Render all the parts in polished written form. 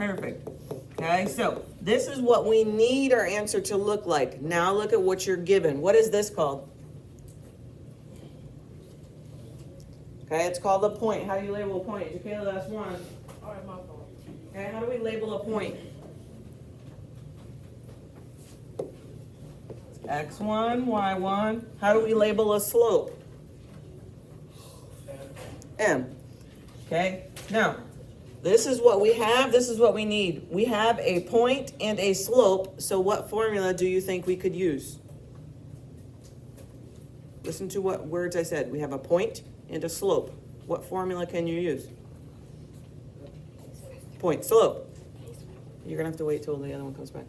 Perfect. Okay, so this is what we need our answer to look like. Now look at what you're given. What is this called? Okay, it's called a point. How do you label a point? Jaquela, that's one. All right, my fault. Okay, how do we label a point? X1, Y1. How do we label a slope? M. Okay, now, this is what we have, this is what we need. We have a point and a slope, so what formula do you think we could use? Listen to what words I said. We have a point and a slope. What formula can you use? Point, slope. You're gonna have to wait till the other one comes back.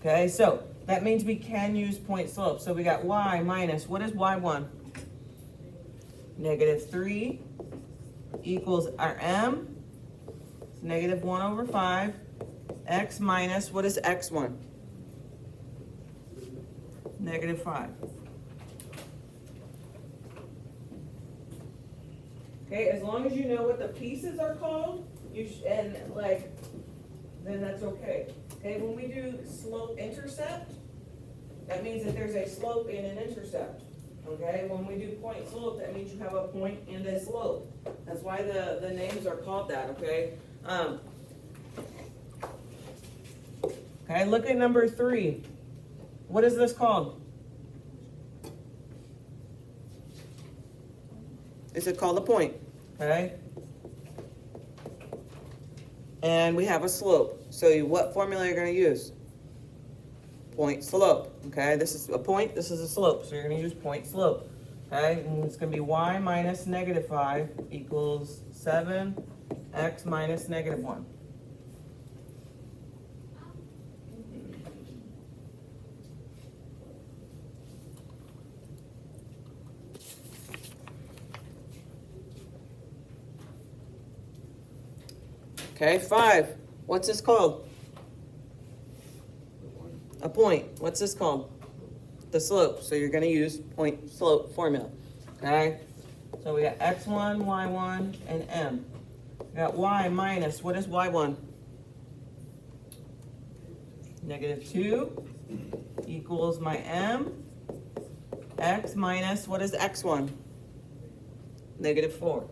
Okay, so that means we can use point slope. So we got y minus, what is y1? Negative 3 equals our m. It's negative 1 over 5. X minus, what is x1? Negative 5. Okay, as long as you know what the pieces are called, then that's okay. Okay, when we do slope intercept, that means that there's a slope and an intercept. Okay, when we do point slope, that means you have a point and a slope. That's why the names are called that, okay? Okay, look at number 3. What is this called? Is it called a point? Okay. And we have a slope. So what formula are you going to use? Point slope. Okay, this is a point, this is a slope. So you're going to use point slope. Okay, and it's going to be y minus negative 5 equals 7x minus negative 1. Okay, 5. What's this called? A point. What's this called? The slope. So you're going to use point slope formula. Okay? So we got x1, y1, and m. We got y minus, what is y1? Negative 2 equals my m. X minus, what is x1? Negative 4.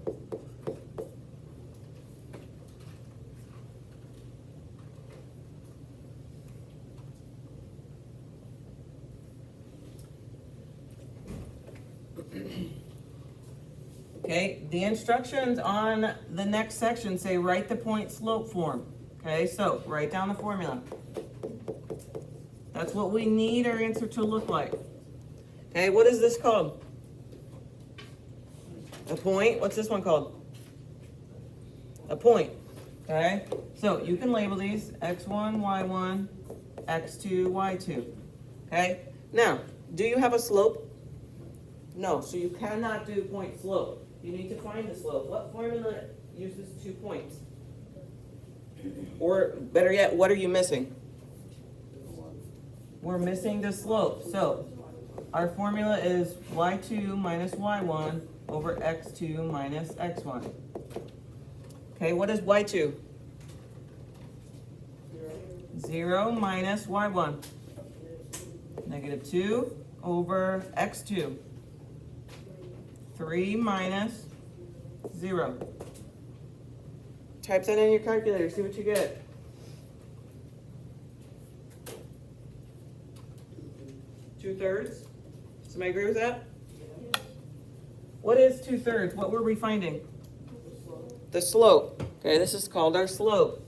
Okay, the instructions on the next section say write the point slope form. Okay, so write down the formula. That's what we need our answer to look like. Okay, what is this called? A point. What's this one called? A point. Okay, so you can label these x1, y1, x2, y2. Okay, now, do you have a slope? No, so you cannot do point slope. You need to find the slope. What formula uses 2 points? Or better yet, what are you missing? We're missing the slope. So our formula is y2 minus y1 over x2 minus x1. Okay, what is y2? 0 minus y1. Negative 2 over x2. 3 minus 0. Type that in your calculator, see what you get. Two-thirds. Somebody agree with that? What is 2/3? What were we finding? The slope. Okay, this is called our slope.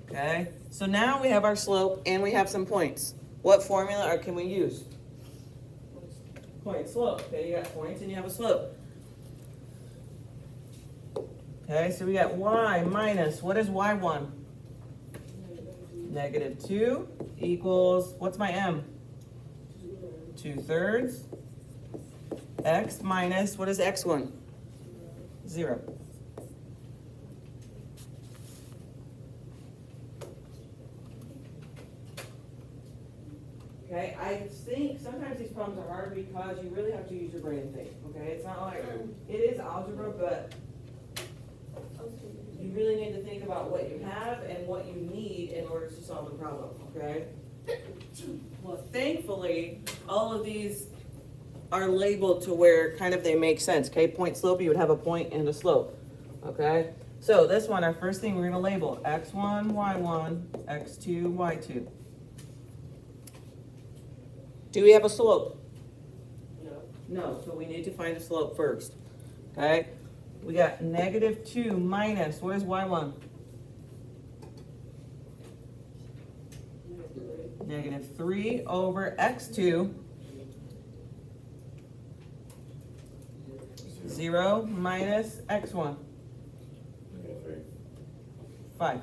Okay, so now we have our slope and we have some points. What formula can we use? Point slope. Okay, you got points and you have a slope. Okay, so we got y minus, what is y1? Negative 2 equals, what's my m? 2/3. X minus, what is x1? 0. Okay, I think sometimes these problems are hard because you really have to use your brain and think. Okay, it's not like, it is algebra, but You really need to think about what you have and what you need in order to solve the problem, okay? Well, thankfully, all of these are labeled to where kind of they make sense, okay? Point slope, you would have a point and a slope, okay? So this one, our first thing, we're gonna label x1, y1, x2, y2. Do we have a slope? No, so we need to find a slope first, okay? We got -2 minus, what is y1? -3 over x2, 0 minus x1, 5.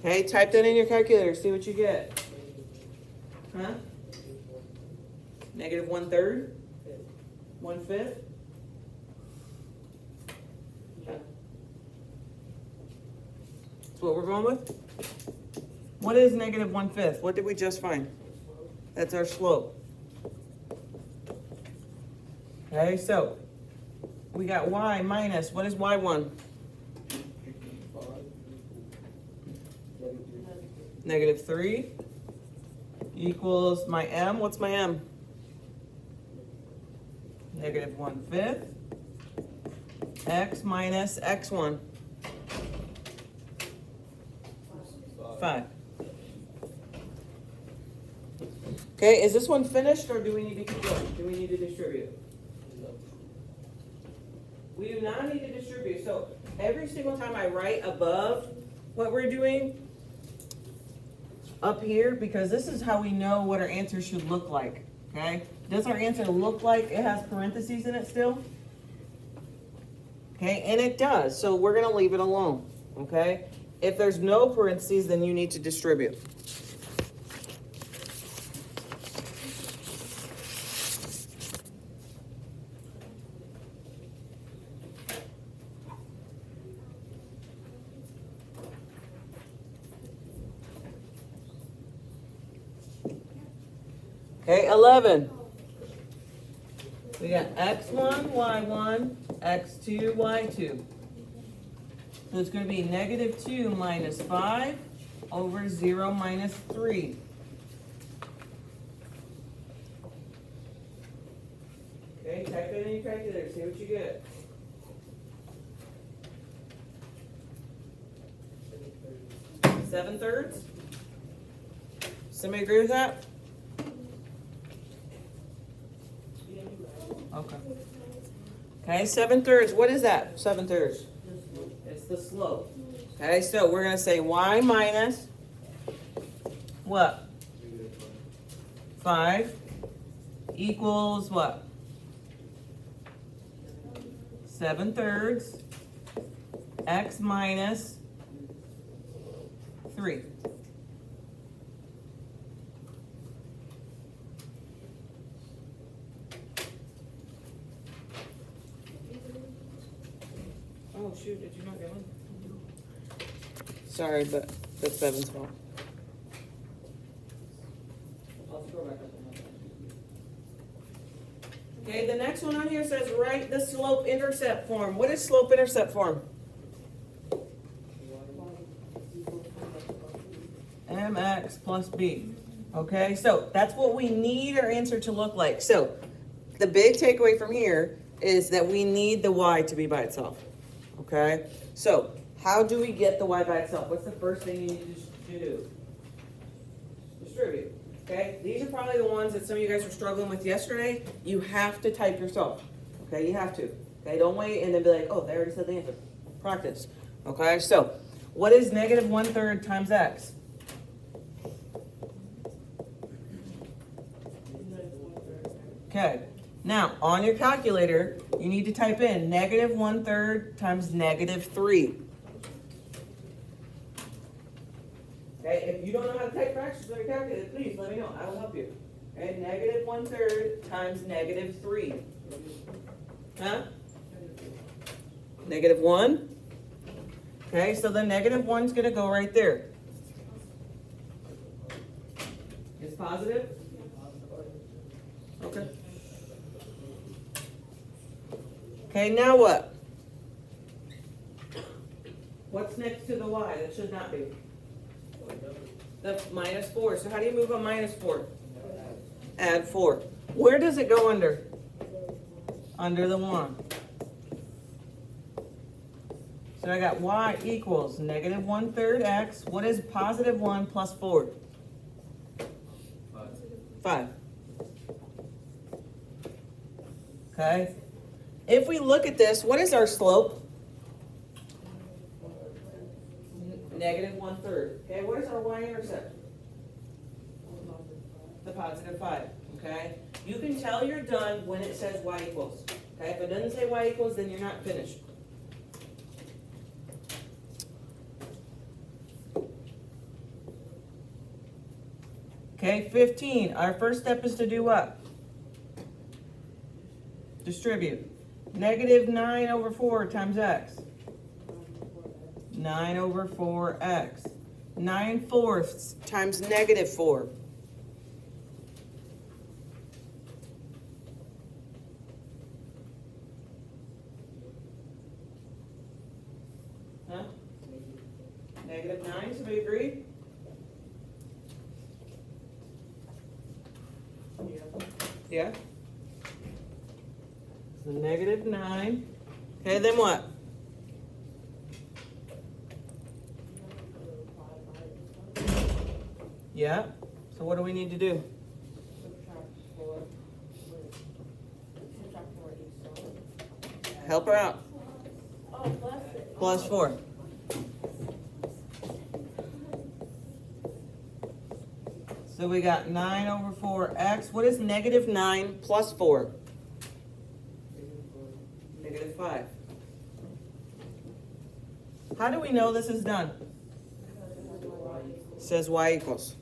Okay, type that in your calculator, see what you get. Huh? -1/3? 1/5? Okay. That's what we're going with? What is -1/5? What did we just find? That's our slope. Okay, so we got y minus, what is y1? -3 equals my m, what's my m? -1/5 x minus x1, 5. Okay, is this one finished or do we need to keep going? Do we need to distribute? We do not need to distribute. So every single time I write above what we're doing up here, because this is how we know what our answer should look like, okay? Does our answer look like it has parentheses in it still? Okay, and it does, so we're gonna leave it alone, okay? If there's no parentheses, then you need to distribute. Okay, 11. We got x1, y1, x2, y2. So it's going to be -2 minus 5 over 0 minus 3. Okay, type it in your calculator, see what you get. Seven-thirds? Somebody agree with that? Okay. Okay, 7/3. What is that? 7/3. It's the slope. Okay, so we're gonna say y minus what? 5 equals what? 7/3 x minus 3. Oh shoot, did you not get one? Sorry, but that's 7's fault. I'll scroll back up. Okay, the next one on here says write the slope intercept form. What is slope intercept form? mx plus b. Okay, so that's what we need our answer to look like. So the big takeaway from here is that we need the y to be by itself. Okay, so how do we get the y by itself? What's the first thing you need to do? Distribute. Okay, these are probably the ones that some of you guys were struggling with yesterday. You have to type yourself. Okay, you have to. Okay, don't wait and then be like, oh, they already said the answer. Practice. Okay, so what is -1/3 times x? Okay, now on your calculator, you need to type in -1/3 times -3. Okay, if you don't know how to type fractions on your calculator, please let me know. I will help you. Okay, -1/3 times -3. Huh? -1. Okay, so the -1's going to go right there. It's positive? Okay. Okay, now what? What's next to the y? That should not be. The minus 4. So how do you move a minus 4? Add 4. Where does it go under? Under the 1. So I got y equals negative 1/3 x. What is positive 1 plus 4? 5. Okay. If we look at this, what is our slope? Negative 1/3. Okay, what is our y-intercept? The positive 5. Okay. You can tell you're done when it says y equals. Okay, if it doesn't say y equals, then you're not finished. Okay, 15. Our first step is to do what? Distribute. Negative 9 over 4 times x. 9 over 4x. 9/4 times negative 4. Huh? Negative 9, so we agree? Yeah? So negative 9. Okay, then what? Yeah. So what do we need to do? Help her out. Plus 4. So we got 9 over 4x. What is negative 9 plus 4? Negative 5. How do we know this is done? It says y equals.